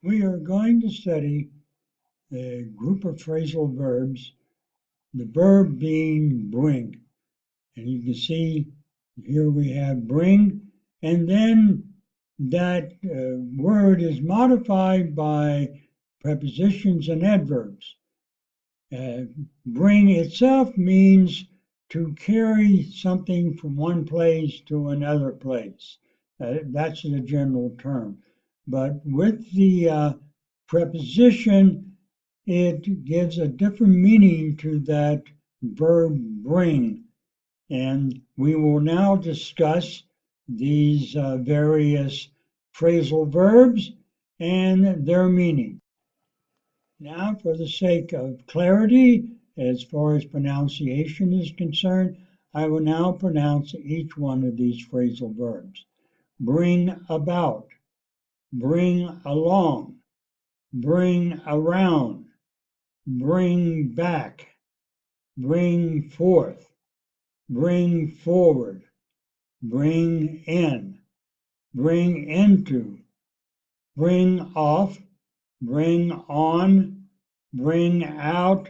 We are going to study a group of phrasal verbs, the verb being bring. And you can see here we have bring, and then that word is modified by prepositions and adverbs. Bring itself means to carry something from one place to another place. That's the general term. But with the preposition, it gives a different meaning to that verb bring. And we will now discuss these various phrasal verbs and their meaning. Now, for the sake of clarity, as far as pronunciation is concerned, I will now pronounce each one of these phrasal verbs. Bring about, bring along, bring around, bring back, bring forth, bring forward, bring in, bring into, bring off, bring on, bring out,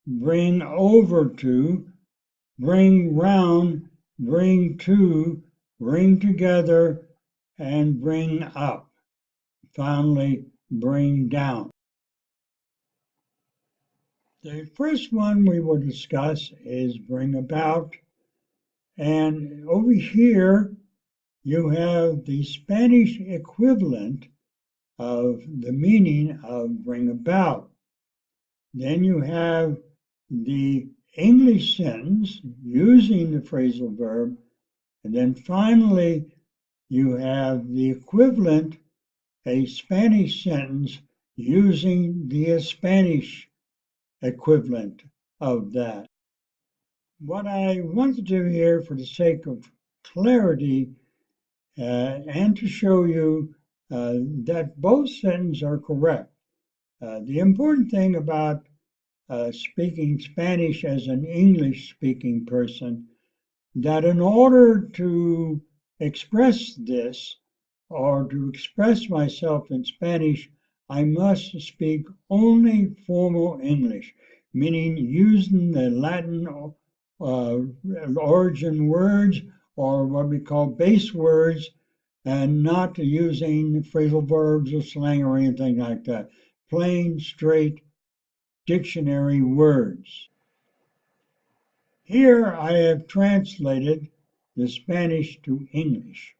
bring over to, bring round, bring to, bring together, and bring up. Finally, bring down. The first one we will discuss is bring about. And over here, you have the Spanish equivalent of the meaning of bring about. Then you have the English sentence using the phrasal verb, and then finally you have the equivalent, a Spanish sentence using the Spanish equivalent of that. What I want to do here for the sake of clarity and to show you that both sentences are correct. The important thing about speaking Spanish as an English-speaking person, that in order to express this or to express myself in Spanish, I must speak only formal English, meaning using the Latin origin words or what we call base words, and not using phrasal verbs or slang or anything like that. Plain, straight dictionary words. Here I have translated the Spanish to English.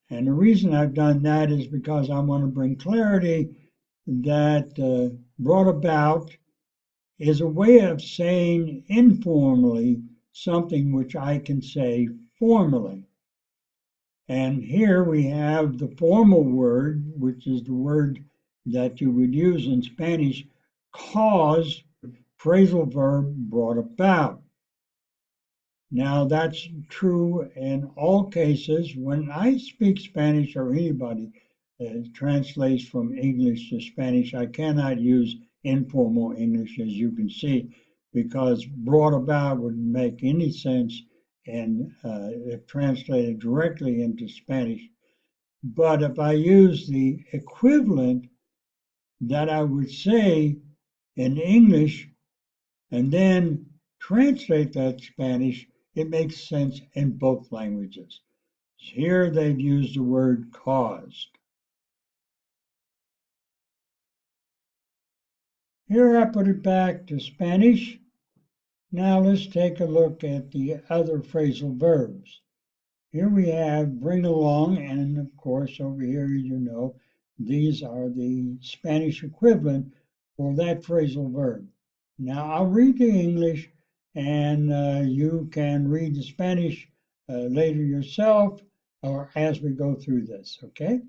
And the reason I've done that is because I want to bring clarity that brought about is a way of saying informally something which I can say formally. And here we have the formal word, which is the word that you would use in Spanish, cause, phrasal verb brought about. Now that's true in all cases. When I speak Spanish or anybody translates from English to Spanish, I cannot use informal English, as you can see, because brought about wouldn't make any sense and if translated directly into Spanish. But if I use the equivalent that I would say in English and then translate that Spanish, it makes sense in both languages. Here they've used the word caused. Here I put it back to Spanish. Now let's take a look at the other phrasal verbs. Here we have bring along, and of course over here, you know, these are the Spanish equivalent for that phrasal verb. Now I'll read the English and you can read the Spanish later yourself or as we go through this, okay?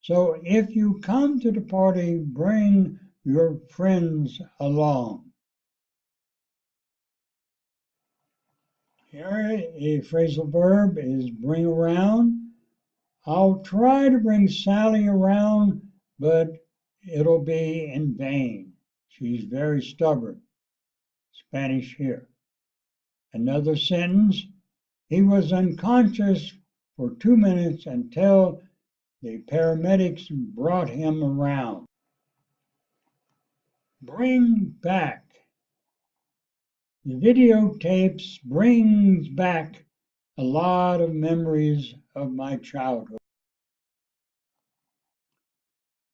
So if you come to the party, bring your friends along. Here, a phrasal verb is bring around. I'll try to bring Sally around, but it'll be in vain. She's very stubborn. Spanish here. Another sentence, he was unconscious for 2 minutes until The paramedics brought him around. Bring back. The videotapes brings back a lot of memories of my childhood.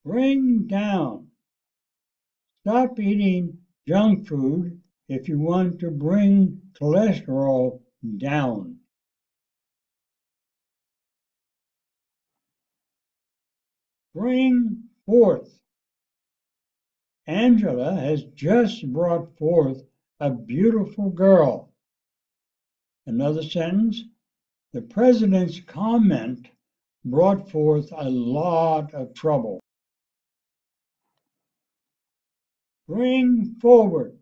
Bring down. Stop eating junk food if you want to bring cholesterol down. Bring forth. Angela has just brought forth a beautiful girl. Another sentence, the president's comment brought forth a lot of trouble. Bring forward.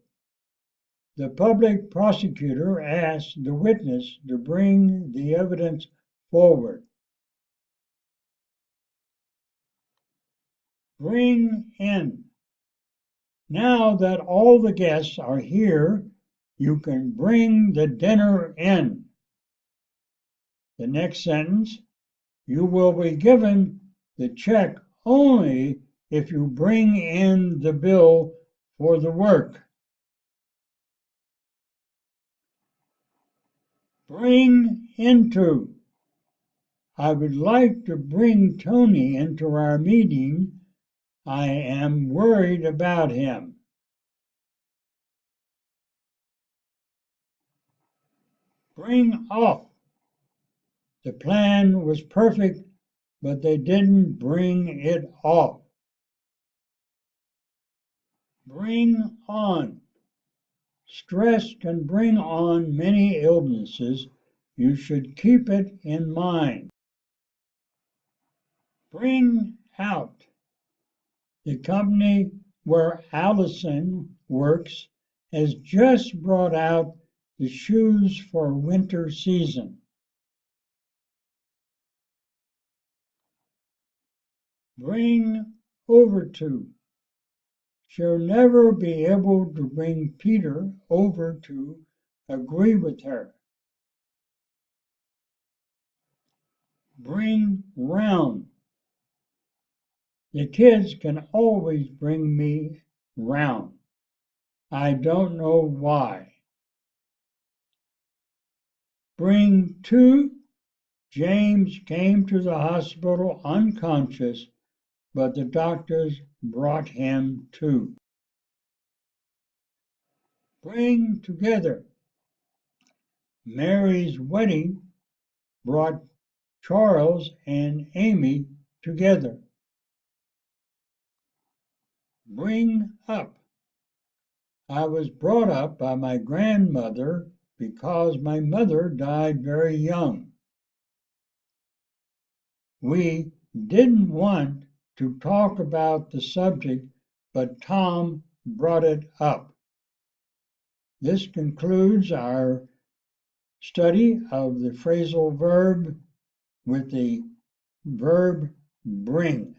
The public prosecutor asked the witness to bring the evidence forward. Bring in. Now that all the guests are here, you can bring the dinner in. The next sentence, you will be given the check only if you bring in the bill for the work. Bring into. I would like to bring Tony into our meeting. I am worried about him. Bring off. The plan was perfect, but they didn't bring it off. Bring on. Stress can bring on many illnesses. You should keep it in mind. Bring out. The company where Allison works has just brought out the shoes for winter season. Bring over to. She'll never be able to bring Peter over to agree with her. Bring round. The kids can always bring me round. I don't know why. Bring to. James came to the hospital unconscious, but the doctors brought him to. Bring together. Mary's wedding brought Charles and Amy together. Bring up. I was brought up by my grandmother because my mother died very young. We didn't want to talk about the subject, but Tom brought it up. This concludes our study of the phrasal verb with the verb bring.